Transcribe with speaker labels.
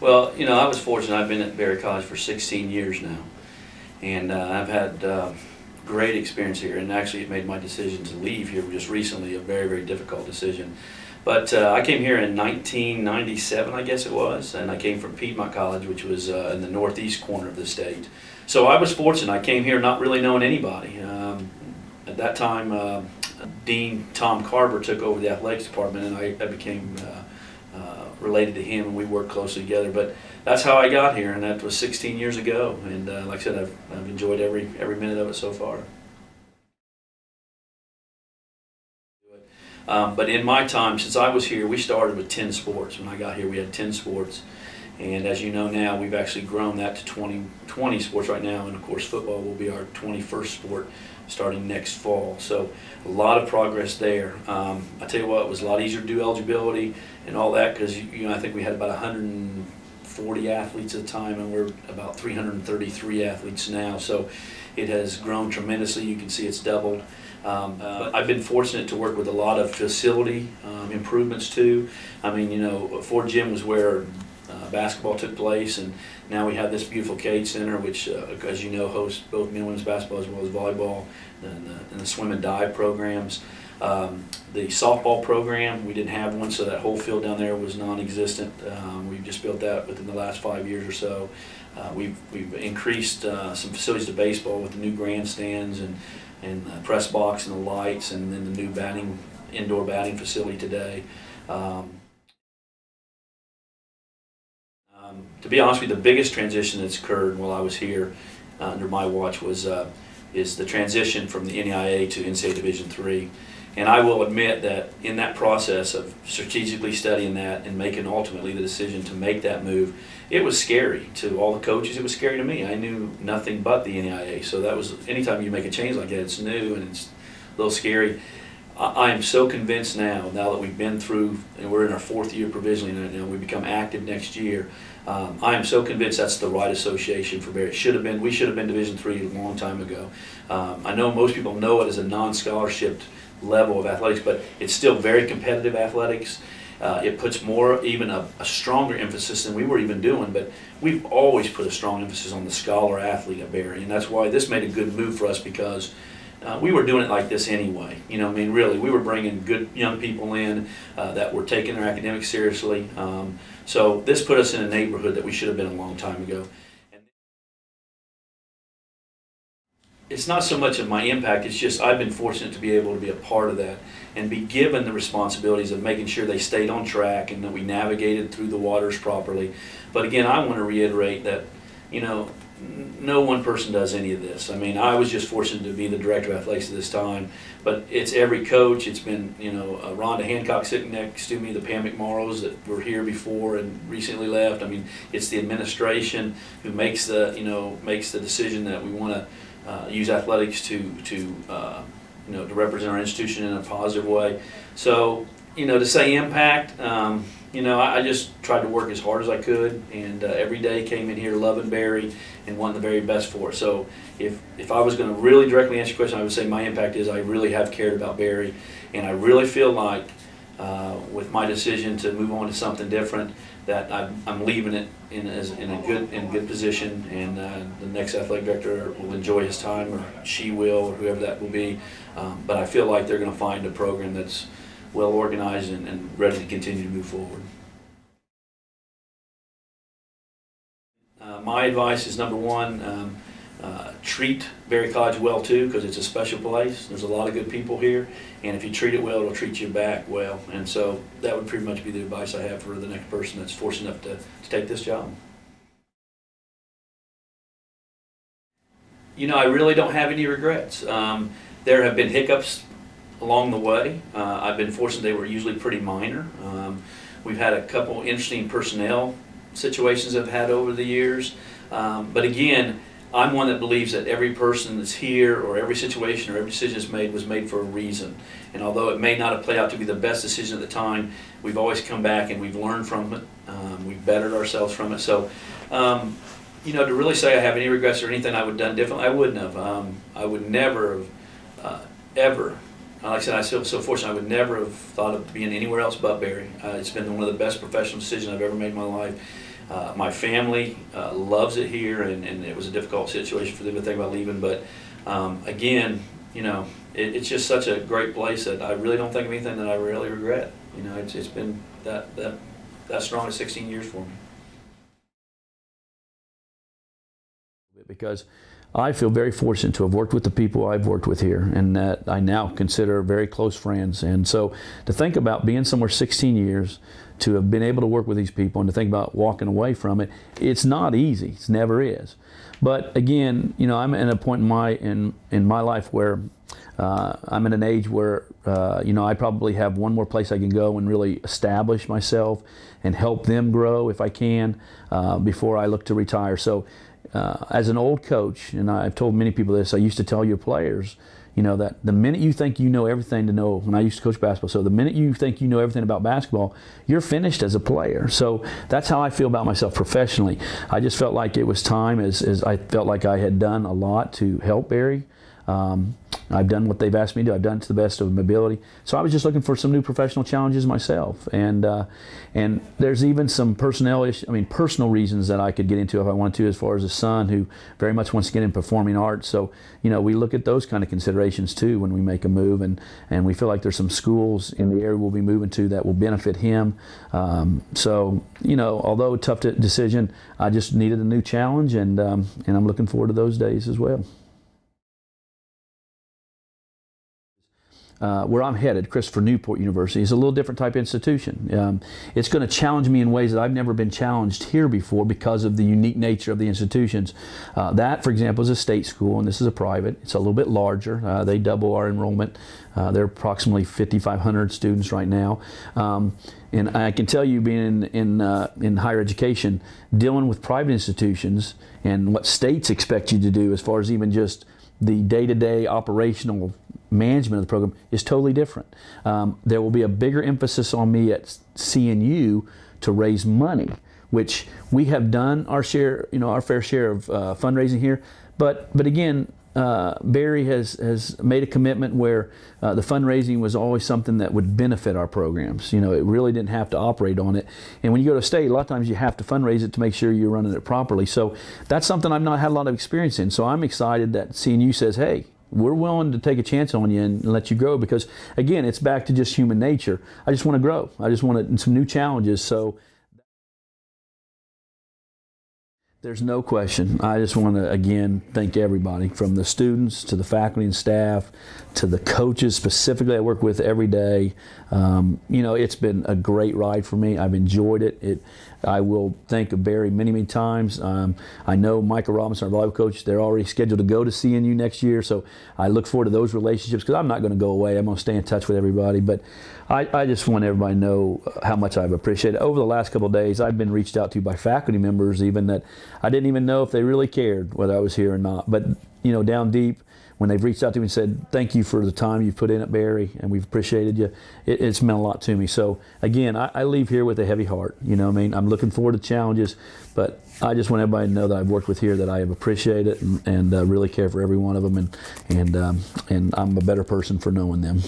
Speaker 1: Well, I was fortunate. I've been at Berry College for 16 years now, and I've had great experience here. And actually, it made my decision to leave here just recently a very, very difficult decision. But I came here in 1997, I guess it was, and I came from Piedmont College, which was in the northeast corner of the state. So I was fortunate. I came here not really knowing anybody. At that time, Dean Tom Carver took over the athletics department, and I became related to him, and we worked closely together. But that's how I got here, and that was 16 years ago. And like I said, I've enjoyed every minute of it so far. But in my time, since I was here, we started with 10 sports. When I got here, we had 10 sports. And as you know now, we've actually grown that to 20 sports right now. And of course, football will be our 21st sport starting next fall. So a lot of progress there. I tell you what, it was a lot easier to do eligibility and all that because I think we had about 140 athletes at the time, and we're about 333 athletes now. So it has grown tremendously. You can see it's doubled. I've been fortunate to work with a lot of facility improvements too. I mean, Ford Gym was where basketball took place, and now we have this beautiful Cage Center, which, as you know, hosts both men and women's basketball as well as volleyball, and the swim and dive programs. The softball program, we didn't have one, so that whole field down there was non-existent. We've just built that within the last 5 years or so. We've increased some facilities to baseball with the new grandstands and the press box and the lights, and then the new indoor batting facility today. To be honest with you, the biggest transition that's occurred while I was here under my watch is the transition from the NAIA to NCAA Division III. And I will admit that in that process of strategically studying that and making ultimately the decision to make that move, it was scary to all the coaches. It was scary to me. I knew nothing but the NAIA. So that was, anytime you make a change like that, it's new and it's a little scary. I am so convinced now that we've been through, and we're in our 4th year provisionally, and we become active next year. I am so convinced that's the right association for Berry. We should have been Division III a long time ago. I know most people know it as a non-scholarship level of athletics, but it's still very competitive athletics. It puts even a stronger emphasis than we were even doing, but we've always put a strong emphasis on the scholar athlete at Berry, and that's why this made a good move for us, because we were doing it like this anyway. Really, we were bringing good young people in that were taking their academics seriously. So this put us in a neighborhood that we should have been a long time ago. It's not so much of my impact, it's just I've been fortunate to be able to be a part of that and be given the responsibilities of making sure they stayed on track and that we navigated through the waters properly. But again, I want to reiterate that, no one person does any of this. I mean, I was just fortunate to be the director of athletics at this time, but it's every coach. It's been, Rhonda Hancock sitting next to me, the Pam McMorrows that were here before and recently left. I mean, it's the administration who makes the decision that we want to use athletics to represent our institution in a positive way. So, to say impact, I just tried to work as hard as I could, and every day came in here loving Berry and wanting the very best for it. So if I was going to really directly answer your question, I would say my impact is I really have cared about Berry, and I really feel like with my decision to move on to something different, that I'm leaving it in a good position, and the next athletic director will enjoy his time, or she will, or whoever that will be. But I feel like they're going to find a program that's well organized and ready to continue to move forward. My advice is, number one, treat Berry College well too, because it's a special place. There's a lot of good people here, and if you treat it well, it'll treat you back well. And so that would pretty much be the advice I have for the next person that's fortunate enough to take this job. I really don't have any regrets. There have been hiccups along the way. I've been fortunate they were usually pretty minor. We've had a couple interesting personnel situations I've had over the years. But again, I'm one that believes that every person that's here, or every situation or every decision that's made, was made for a reason. And although it may not have played out to be the best decision at the time, we've always come back and we've learned from it. We've bettered ourselves from it. So, to really say I have any regrets or anything I would have done differently, I wouldn't have. I would never have ever. Like I said, I feel so fortunate. I would never have thought of being anywhere else but Berry. It's been one of the best professional decisions I've ever made in my life. My family loves it here, and it was a difficult situation for them to think about leaving. But again, it's just such a great place that I really don't think of anything that I really regret. It's been that strong as 16 years for me. Because I feel very fortunate to have worked with the people I've worked with here, and that I now consider very close friends. And so to think about being somewhere 16 years, to have been able to work with these people, and to think about walking away from it, it's not easy. It never is. But again, I'm at a point in my life where I'm at an age where I probably have one more place I can go and really establish myself and help them grow if I can before I look to retire. So as an old coach, and I've told many people this, I used to tell your players, that the minute you think you know everything to know, when I used to coach basketball, so the minute you think you know everything about basketball, you're finished as a player. So that's how I feel about myself professionally. I just felt like it was time, as I felt like I had done a lot to help Berry. I've done what they've asked me to do. I've done it to the best of my ability. So I was just looking for some new professional challenges myself. And there's even some personal reasons that I could get into if I want to, as far as a son who very much wants to get in performing arts. So, we look at those kind of considerations too when we make a move. And we feel like there's some schools in the area we'll be moving to that will benefit him. So, although a tough decision, I just needed a new challenge, and I'm looking forward to those days as well. Where I'm headed, Christopher Newport University, is a little different type of institution. It's going to challenge me in ways that I've never been challenged here before because of the unique nature of the institutions. That, for example, is a state school, and this is a private. It's a little bit larger. They double our enrollment. There are approximately 5,500 students right now. And I can tell you, being in higher education, dealing with private institutions and what states expect you to do as far as even just the day-to-day operational management of the program is totally different. There will be a bigger emphasis on me at CNU to raise money, which we have done our share, our fair share of fundraising here. But again, Berry has made a commitment where the fundraising was always something that would benefit our programs. It really didn't have to operate on it. And when you go to state, a lot of times you have to fundraise it to make sure you're running it properly. So that's something I've not had a lot of experience in. So I'm excited that CNU says, hey, we're willing to take a chance on you and let you grow, because again, it's back to just human nature. I just want to grow. I just want some new challenges. So there's no question. I just want to, again, thank everybody, from the students to the faculty and staff to the coaches specifically I work with every day. It's been a great ride for me. I've enjoyed it. I will think of Berry many, many times. I know Michael Robinson, our volleyball coach, they're already scheduled to go to CNU next year, so I look forward to those relationships, because I'm not going to go away. I'm going to stay in touch with everybody. But I just want everybody to know how much I've appreciated it. Over the last couple of days, I've been reached out to by faculty members even that I didn't even know if they really cared whether I was here or not. But down deep, when they've reached out to me and said, thank you for the time you've put in at Berry, and we've appreciated you, it's meant a lot to me. So again, I leave here with a heavy heart. I'm looking forward to challenges, but I just want everybody to know that I've worked with here, that I have appreciated it, and really care for every one of them, and I'm a better person for knowing them.